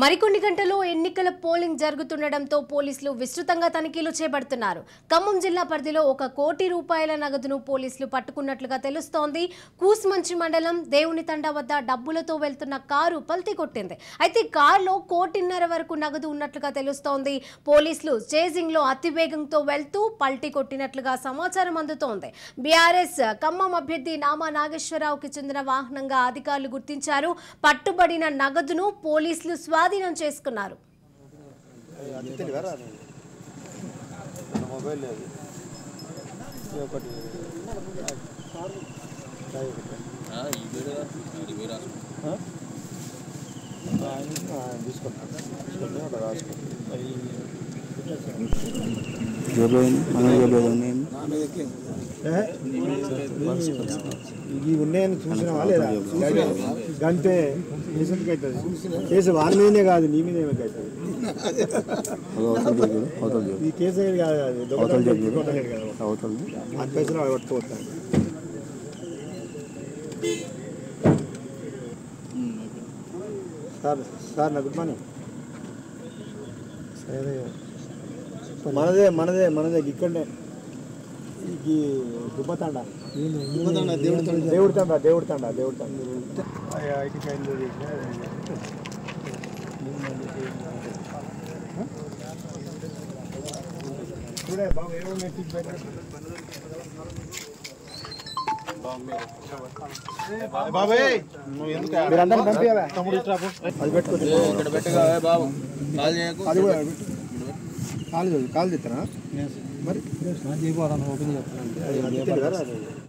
మరికొన్ని గంటల్లో ఎన్నికల పోలింగ్ జరుగుతుండటంతో పోలీసులు విస్తృతంగా తనిఖీలు చేపడుతున్నారు. ఖమ్మం జిల్లా పరిధిలో 1 కోటి రూపాయల నగదును పోలీసులు పట్టుకున్నట్లుగా తెలుస్తోంది. కూస్మంచి మండలం దేవుని తండా వద్ద డబ్బులతో వెళ్తున్న కారు పల్టీ కొట్టింది. అయితే కారులో 1.5 కోటి వరకు నగదు ఉన్నట్లుగా తెలుస్తోంది. పోలీసులు చేజింగ్ లో అతివేగంతో వెళ్తూ పల్టీ కొట్టినట్లుగా సమాచారం అందుతోంది. బీఆర్ఎస్ ఖమ్మం అభ్యర్థి నామా నాగేశ్వరరావుకి చెందిన వాహనంగా అధికారులు గుర్తించారు. పట్టుబడిన నగదును పోలీసులు స్వాధీనం చేసుకున్నారు. ఇవి ఉన్నాయని చూసినావా లేదా? గంటే కేసు వారి మీదనే కాదు, నీ మీద ఏమవుతుంది. ఈ కేసు కాదు, అది పైసలు పట్టుకోవద్దాను. సార్ నా గుడ్ మార్నింగ్. మనదే ఇక్కడనే ఈ దుబ్బతండ దేవుడి తండ ఐటీ ఫైల్ చూడే బాబు ఏమో మీరందరూ పంపించాలా? అది పెట్టుకోండి, కాల్ చేస్తారా మరి? ఓపెన్ చేస్తాను.